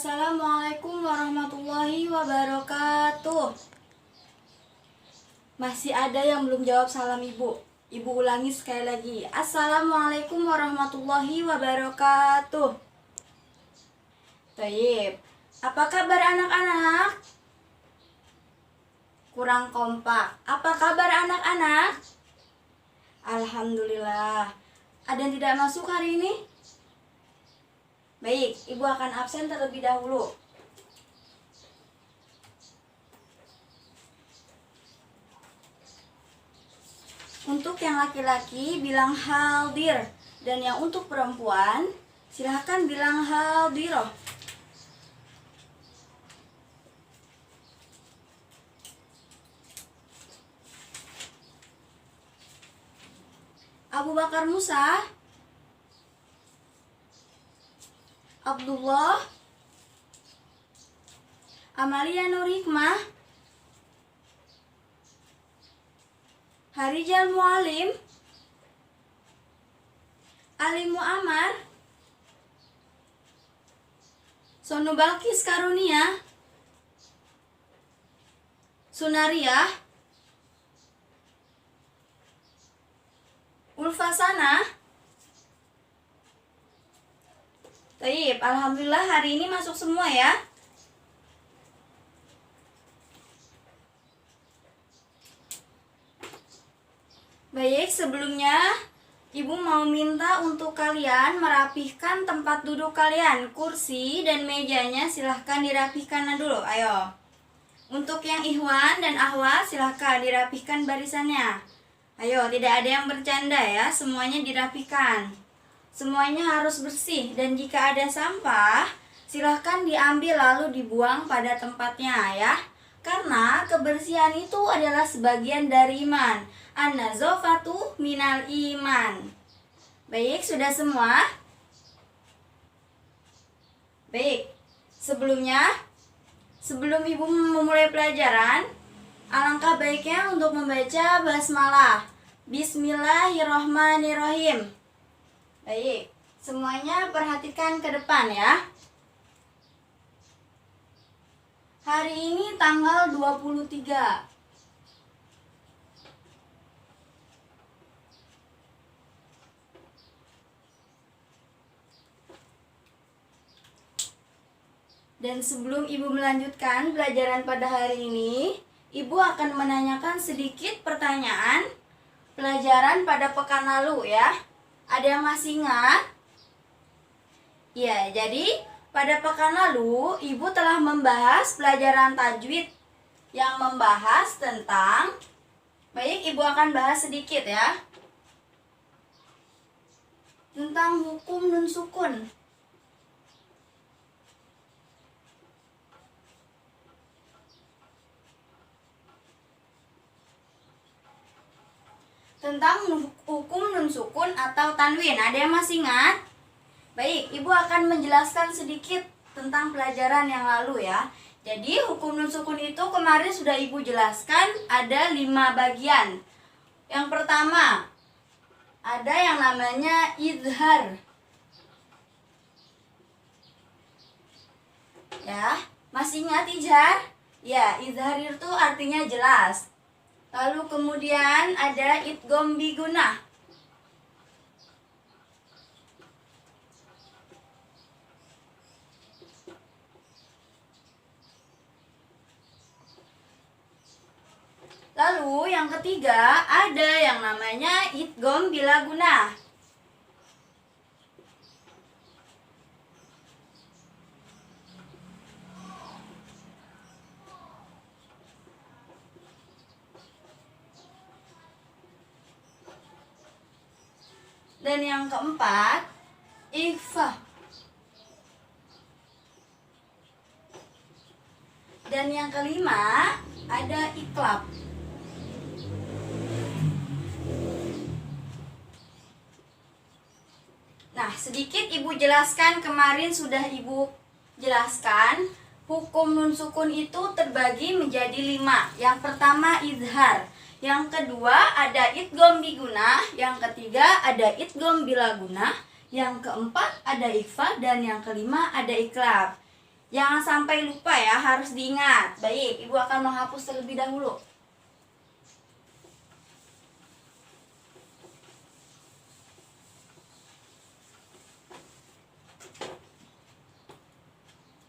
Assalamualaikum warahmatullahi wabarakatuh. Masih ada yang belum jawab salam ibu. Ibu ulangi sekali lagi. Assalamualaikum warahmatullahi wabarakatuh. Baik. Apa kabar anak-anak? Kurang kompak. Apa kabar anak-anak? Alhamdulillah. Ada yang tidak masuk hari ini? Baik, ibu akan absen terlebih dahulu. Untuk yang laki-laki bilang hadir, dan yang untuk perempuan silahkan bilang hadiroh. Abu Bakar Musa, Abdullah, Amalia Nur Hikmah, Harijal Mualim, Ali Muammar, Sonu Balkis Karunia, Sunaria, Ulfasana. Baik, alhamdulillah hari ini masuk semua ya. Baik, sebelumnya ibu mau minta untuk kalian merapihkan tempat duduk kalian. Kursi dan mejanya silahkan dirapihkan dulu, ayo. Untuk yang ikhwan dan akhwat silahkan dirapihkan barisannya. Ayo, tidak ada yang bercanda ya, semuanya dirapihkan. Semuanya harus bersih, dan jika ada sampah silahkan diambil lalu dibuang pada tempatnya ya. Karena kebersihan itu adalah sebagian dari iman. An-nazafatu minal iman. Baik, sudah semua? Baik, sebelum ibu memulai pelajaran, alangkah baiknya untuk membaca basmalah. Bismillahirrohmanirrohim. Baik, semuanya perhatikan ke depan ya. Hari ini tanggal 23. Dan sebelum ibu melanjutkan pelajaran pada hari ini, ibu akan menanyakan sedikit pertanyaan pelajaran pada pekan lalu ya. Ada yang masih ingat? Ya, jadi pada pekan lalu ibu telah membahas pelajaran tajwid yang membahas tentang, baik, ibu akan bahas sedikit ya, tentang hukum nun sukun. Tentang hukum nun sukun atau tanwin. Ada yang masih ingat? Baik, ibu akan menjelaskan sedikit tentang pelajaran yang lalu ya. Jadi hukum nun sukun itu kemarin sudah ibu jelaskan ada 5 bagian. Yang pertama, ada yang namanya izhar. Ya, masih ingat izhar? Ya, izhar itu artinya jelas. Lalu kemudian ada idgham bigunah. Lalu yang ketiga ada yang namanya idgham bila gunah. Dan yang keempat, ikhfa. Dan yang kelima, ada iklab. Nah, sedikit ibu jelaskan, kemarin sudah ibu jelaskan. Hukum nun sukun itu terbagi menjadi 5. Yang pertama izhar. Yang kedua ada idgham bigunah, yang ketiga ada idgham bila gunah, yang keempat ada ikhfa, dan yang kelima ada iklab. Jangan sampai lupa ya, harus diingat. Baik, Ibu akan menghapus terlebih dahulu.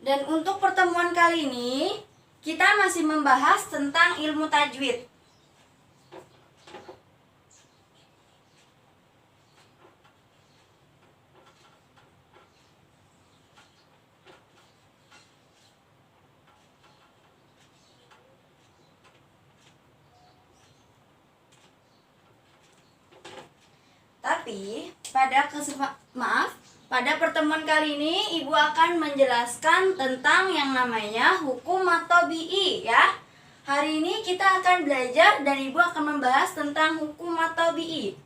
Dan untuk pertemuan kali ini, kita masih membahas tentang ilmu tajwid. Tapi pada pertemuan kali ini Ibu akan menjelaskan tentang yang namanya hukum at-tabi'i ya. Hari ini kita akan belajar dan Ibu akan membahas tentang hukum at-tabi'i.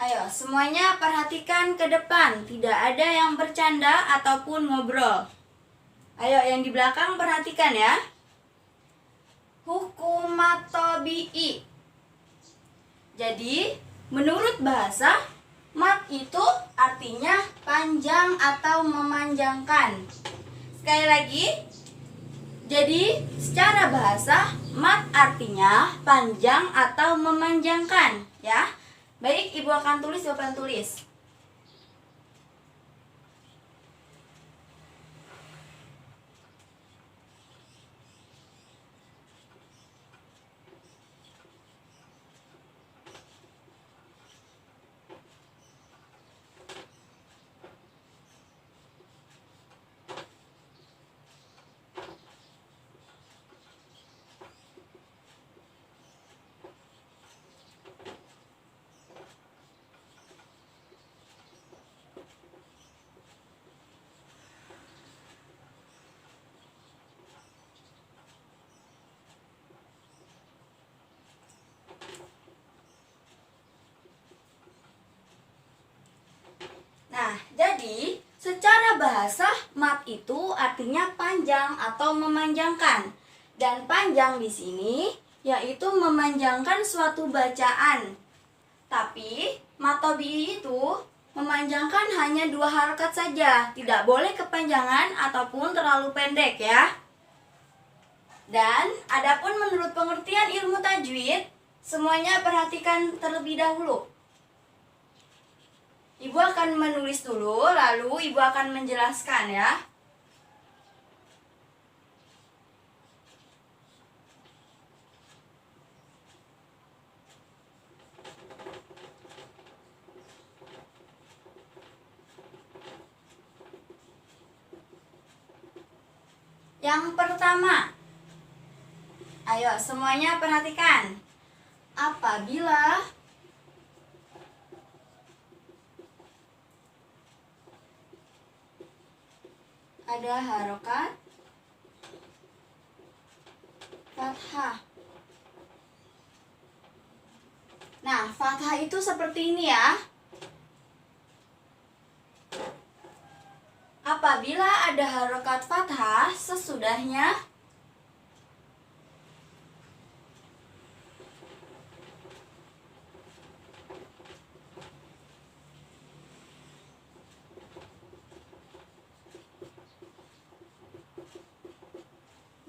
Ayo, semuanya perhatikan ke depan. Tidak ada yang bercanda ataupun ngobrol. Ayo, yang di belakang perhatikan ya. Hukum at-tabi'i. Jadi, menurut bahasa, mat itu artinya panjang atau memanjangkan. Sekali lagi. Jadi, secara bahasa, mat artinya panjang atau memanjangkan, ya. Baik, Ibu akan tulis, Ibu akan tulis. Nah, jadi secara bahasa mat itu artinya panjang atau memanjangkan. Dan panjang di sini yaitu memanjangkan suatu bacaan. Tapi mat tabi'i itu memanjangkan hanya 2 harokat saja, tidak boleh kepanjangan ataupun terlalu pendek ya. Dan adapun menurut pengertian ilmu tajwid, semuanya perhatikan terlebih dahulu. Ibu akan menulis dulu, lalu Ibu akan menjelaskan ya. Yang pertama, ayo semuanya perhatikan. Apabila ada harokat fathah. Nah, fathah itu seperti ini ya. Apabila ada harokat fathah sesudahnya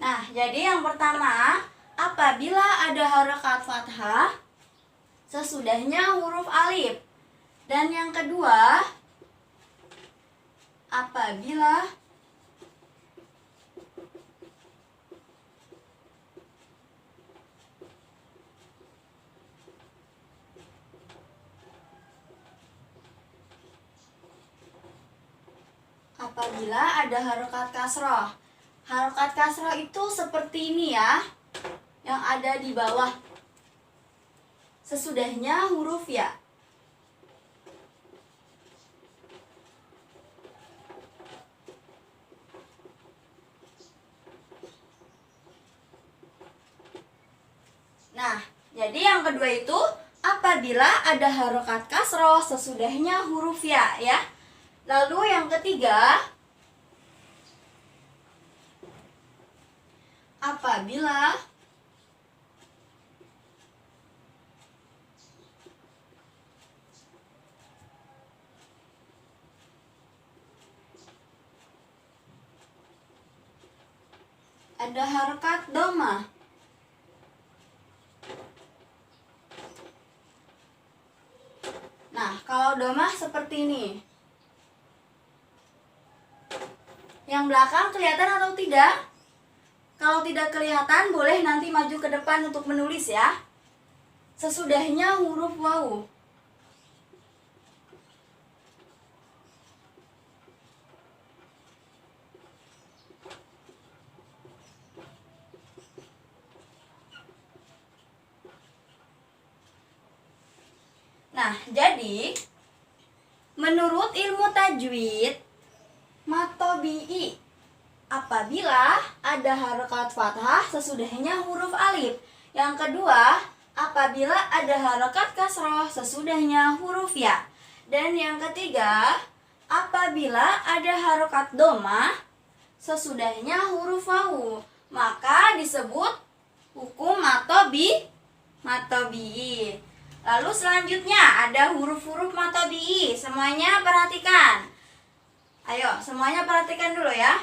Nah, jadi yang pertama, apabila ada harokat fathah sesudahnya huruf alif. Dan yang kedua, apabila ada harokat kasroh. Harokat kasroh itu seperti ini ya, yang ada di bawah. Sesudahnya huruf ya. Nah, jadi yang kedua itu apabila ada harokat kasroh sesudahnya huruf ya, ya. Lalu yang ketiga, apabila ada harokat doma. Nah, kalau doma seperti ini. Yang belakang kelihatan atau tidak? Kalau tidak kelihatan, boleh nanti maju ke depan untuk menulis ya. Sesudahnya huruf wawu. Nah, jadi menurut ilmu tajwid, matobi'i, apabila ada harokat fathah sesudahnya huruf alif. Yang kedua, apabila ada harokat kasroh sesudahnya huruf ya. Dan yang ketiga, apabila ada harokat doma sesudahnya huruf wawu, maka disebut hukum matobi'i. Lalu selanjutnya ada huruf-huruf matobi'i. Semuanya perhatikan. Ayo, semuanya perhatikan dulu ya.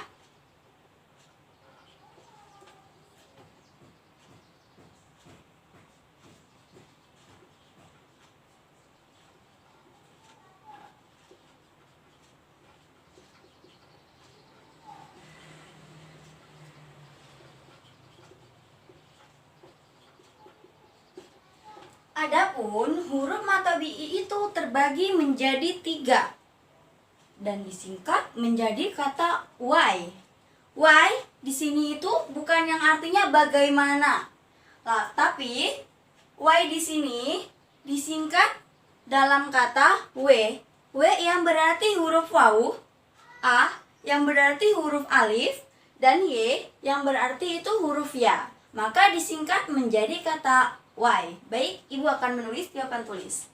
Adapun huruf matobi'i itu terbagi menjadi 3 dan disingkat menjadi kata why. Why di sini itu bukan yang artinya bagaimana, tapi why di sini disingkat dalam kata w. W yang berarti huruf wawu, a yang berarti huruf alif, dan y yang berarti itu huruf ya. Maka disingkat menjadi kata why. Baik, Ibu akan menulis di papan tulis.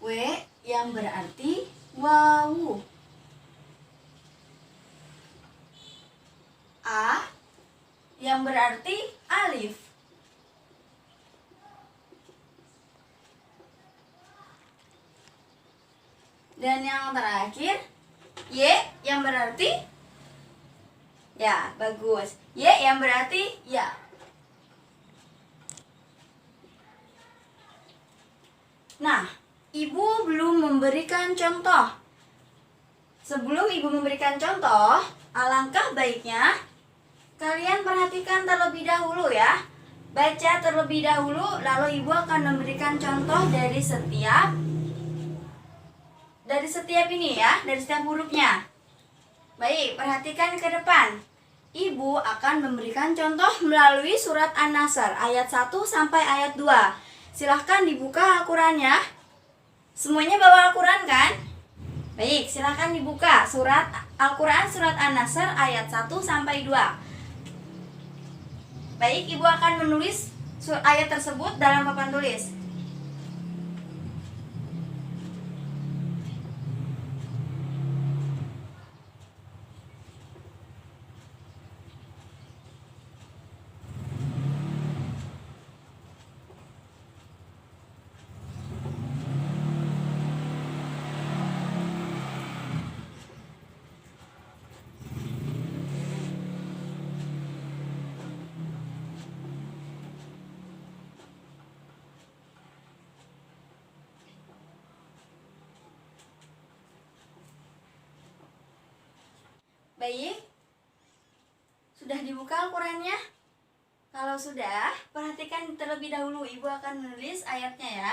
W yang berarti wawu. A yang berarti alif. Dan yang terakhir, Y yang berarti ya, bagus. Y yang berarti ya. Nah, Ibu belum memberikan contoh. Sebelum Ibu memberikan contoh, alangkah baiknya kalian perhatikan terlebih dahulu ya. Baca terlebih dahulu, lalu Ibu akan memberikan contoh dari setiap ini ya, dari setiap hurufnya. Baik, perhatikan ke depan. Ibu akan memberikan contoh melalui surat An-Nasr ayat 1 sampai ayat 2. Silahkan dibuka Al-Qurannya. Semuanya bawa Al-Quran kan? Baik, silahkan dibuka surat Al-Quran surat An-Nasr ayat 1 sampai 2. Baik, Ibu akan menulis ayat tersebut dalam papan tulis. Baik, sudah dibuka Al-Qurannya? Kalau sudah, perhatikan terlebih dahulu. Ibu akan menulis ayatnya ya.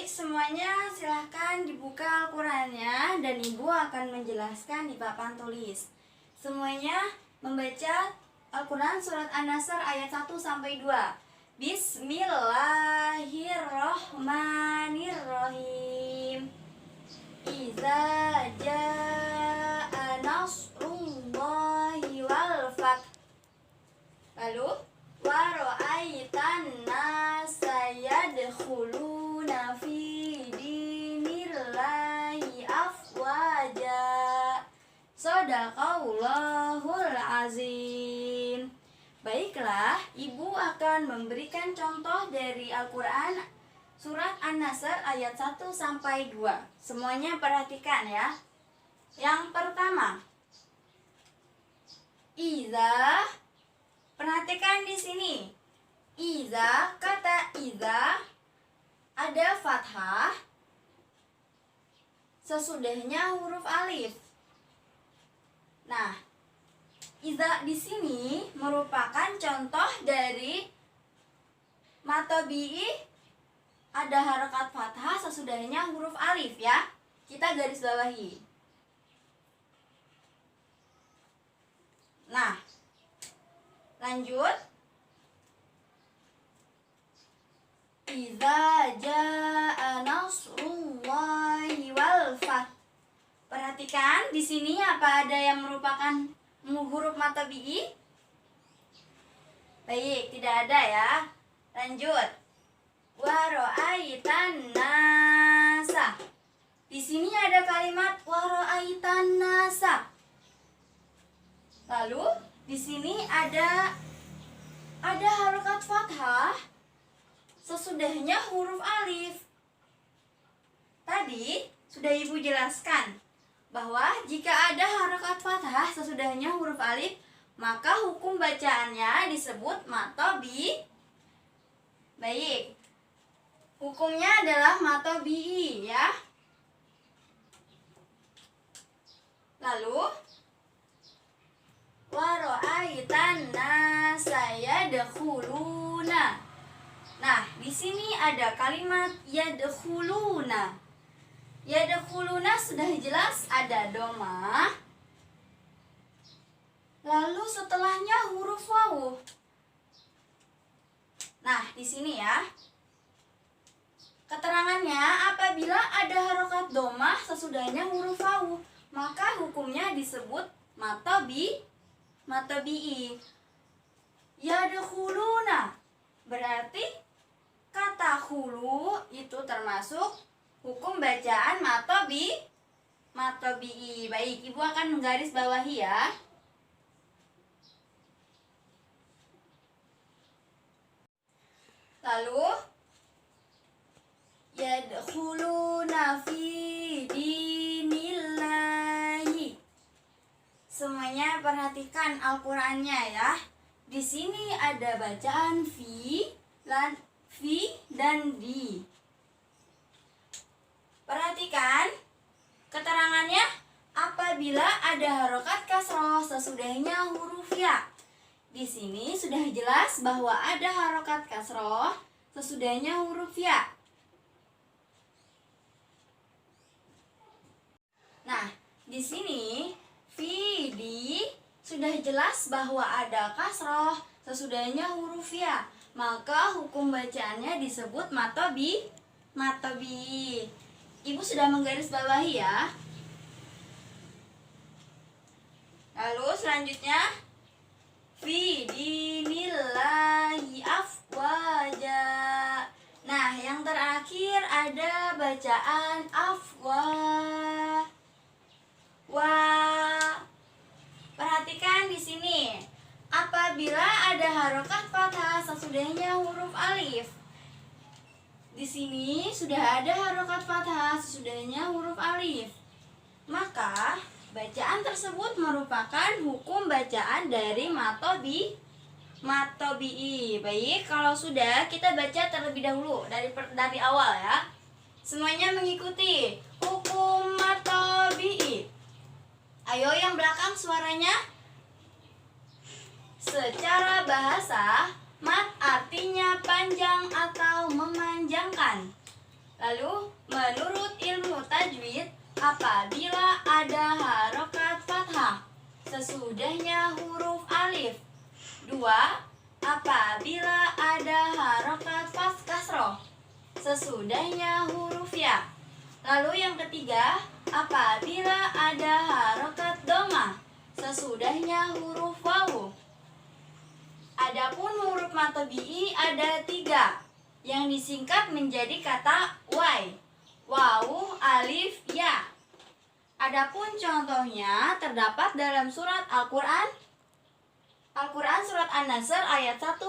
Baik, semuanya silahkan dibuka Al-Qur'annya dan Ibu akan menjelaskan di papan tulis. Semuanya membaca Al-Qur'an surat An-Nasr ayat 1 sampai 2. Bismillahirrahmanirrahim. Iza jaa nasrullahi wal fath. Lalu wa ra'aitan nasa yadkhuluna fi dinillahi afwaja. Shadaqallahul azim. Baiklah, Ibu akan memberikan contoh dari Al-Qur'an surat An-Nasr ayat 1 sampai 2. Semuanya perhatikan ya. Yang pertama, iza. Perhatikan di sini. Iza, kata iza ada fathah sesudahnya huruf alif. Nah, iza di sini merupakan contoh dari mad tabi'i ada harokat fathah sesudahnya huruf alif ya. Kita garis bawahi. Nah, lanjut. Iza jaa nasrullahi wal fath. Perhatikan di sini apa ada yang merupakan huruf mad tabi'i? Baik, tidak ada ya. Lanjut. Wa ra'aitan nasa. Di sini ada kalimat wa ra'aitan nasa. Lalu di sini ada harokat fathah sesudahnya huruf alif. Tadi sudah Ibu jelaskan bahwa jika ada harokat fathah sesudahnya huruf alif, maka hukum bacaannya disebut mad tabi'i. Baik, hukumnya adalah mad tabi'i ya. Lalu wa ra'aitan nasa yadkhuluna. Nah, di sini ada kalimat yadkhuluna. Yadkhuluna sudah jelas ada dhamma. Lalu setelahnya huruf wawu. Nah, di sini ya. Keterangannya apabila ada harokat dhammah sesudahnya huruf wawu, maka hukumnya disebut mad tabi'i. Yadkhuluna berarti kata khulu itu termasuk hukum bacaan mad tabi'i. Baik, Ibu akan menggaris bawahi ya. Lalu yadkhuluna fi dinillahi. Semuanya perhatikan Al-Qur'annya ya. Di sini ada bacaan fi dan di. Perhatikan keterangannya apabila ada harokat kasroh sesudahnya huruf ya. Di sini sudah jelas bahwa ada harokat kasroh sesudahnya huruf ya. Nah, di sini fi di sudah jelas bahwa ada kasroh sesudahnya huruf ya. Maka hukum bacaannya disebut mad tabi'i. Ibu sudah menggaris bawahi ya. Lalu selanjutnya fi dinillahi afwaja. Nah, yang terakhir ada bacaan afwah. Perhatikan di sini. Apabila ada harokat fathah sesudahnya huruf alif. Di sini sudah ada harokat fathah sesudahnya huruf alif. Maka bacaan tersebut merupakan hukum bacaan dari mad tabi'i. Baik, kalau sudah kita baca terlebih dahulu dari awal ya. Semuanya mengikuti hukum mad tabi'i. Ayo yang belakang suaranya. Secara bahasa, mad artinya panjang atau memanjangkan. Lalu menurut ilmu tajwid, apabila ada harokat fathah sesudahnya huruf alif. 2. Apabila ada harokat kasroh sesudahnya huruf ya. Lalu yang ketiga, apabila ada harokat doma sesudahnya huruf wawu. Adapun huruf matobi'i ada 3 yang disingkat menjadi kata wai, wawu, alif, ya. Adapun contohnya terdapat dalam surat Al-Quran surat An-Nasr ayat 1-2.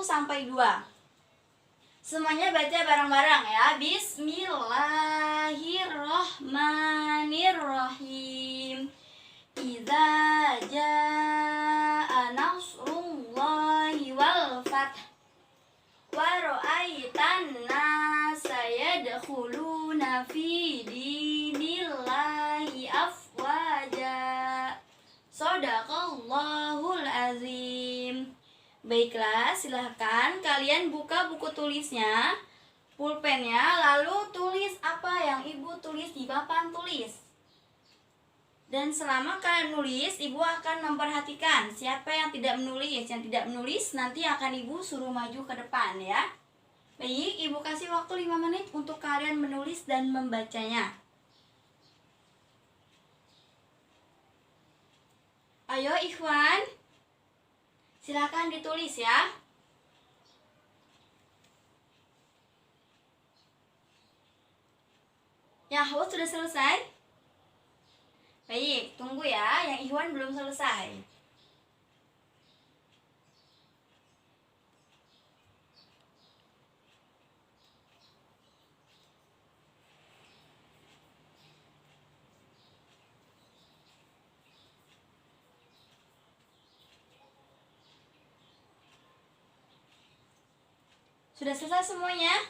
Semuanya baca bareng-bareng ya. Bismillahirrahmanirrahim. Idza jaa nasrullahi wal fath wa ra'aitan nasa yadkhuluna fi dinillahi afwaja. Shadaqallahul azim. Baiklah, silahkan kalian buka buku tulisnya, pulpennya, lalu tulis apa yang ibu tulis di papan tulis. Dan selama kalian nulis, ibu akan memperhatikan siapa yang tidak menulis. Yang tidak menulis nanti akan ibu suruh maju ke depan ya. Baik, ibu kasih waktu 5 menit untuk kalian menulis dan membacanya. Ayo ikhwan, silakan ditulis ya. Yahut sudah selesai? Baik, tunggu ya, yang Ikhwan belum selesai. Sudah selesai semuanya?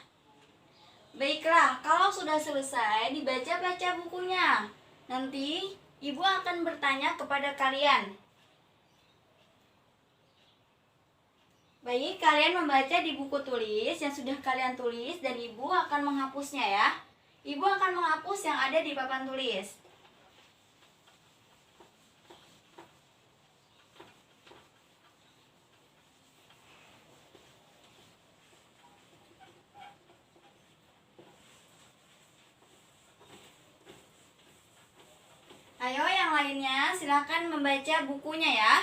Baiklah, kalau sudah selesai, dibaca-baca bukunya. Nanti ibu akan bertanya kepada kalian. Baik, kalian membaca di buku tulis yang sudah kalian tulis dan ibu akan menghapusnya ya. Ibu akan menghapus yang ada di papan tulis. Ayo yang lainnya silakan membaca bukunya ya.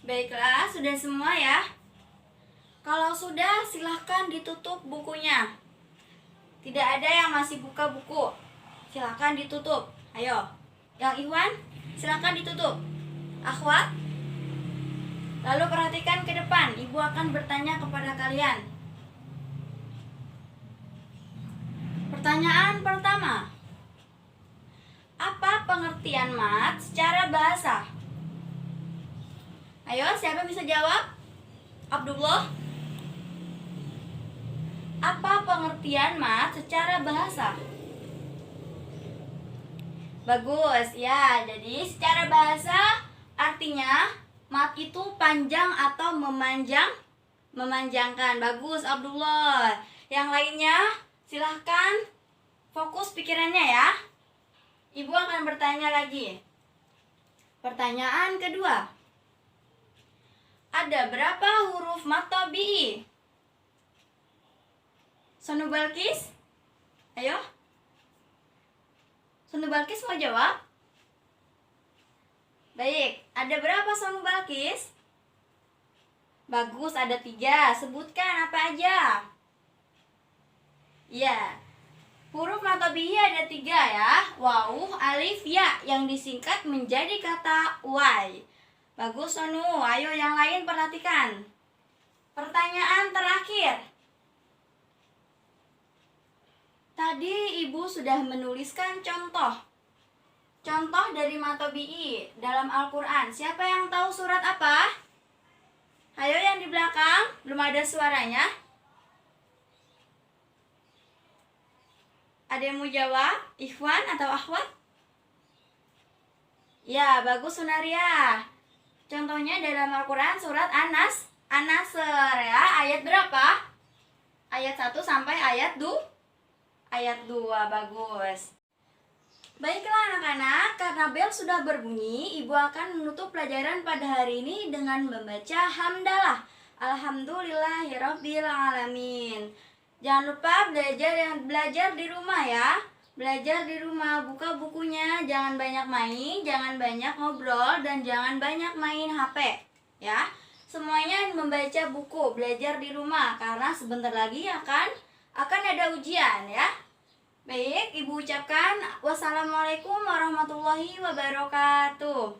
Baiklah, sudah semua ya. Kalau sudah, silahkan ditutup bukunya. Tidak ada yang masih buka buku. Silahkan ditutup. Ayo, yang Ikhwan, silahkan ditutup. Akhwat, lalu perhatikan ke depan. Ibu akan bertanya kepada kalian. Pertanyaan pertama, apa pengertian mat secara bahasa? Ayo, siapa bisa jawab? Abdullah. Apa pengertian mat secara bahasa? Bagus, ya. Jadi secara bahasa artinya mat itu panjang atau memanjangkan. Bagus, Abdullah. Yang lainnya silahkan fokus pikirannya ya. Ibu akan bertanya lagi. Pertanyaan kedua, ada berapa huruf mat tabi'i? Sonu Balkis? Ayo. Sonu Balkis mau jawab? Baik, ada berapa Sonu Balkis? Bagus, ada 3. Sebutkan apa aja? Ya, huruf mat tabi'i ada 3 ya. Wawu, alif, ya, yang disingkat menjadi kata wai. Bagus Sonu, ayo yang lain perhatikan. Pertanyaan terakhir. Tadi ibu sudah menuliskan contoh dari mat tabi'i dalam Al-Quran. Siapa yang tahu surat apa? Ayo yang di belakang, belum ada suaranya. Ada yang mau jawab? Ikhwan atau akhwat? Ya, bagus Sunaria. Contohnya dalam Al-Quran surat An-Nasr ya. Ayat berapa? Ayat 1 sampai ayat 2. Ayat 2, bagus. Baiklah anak-anak, karena bel sudah berbunyi, Ibu akan menutup pelajaran pada hari ini dengan membaca hamdalah. Alhamdulillahirabbil alamin. Jangan lupa belajar di rumah ya. Belajar di rumah, buka bukunya, jangan banyak main, jangan banyak ngobrol, dan jangan banyak main HP ya. Semuanya membaca buku, belajar di rumah karena sebentar lagi akan ada ujian ya. Baik, Ibu ucapkan wassalamualaikum warahmatullahi wabarakatuh.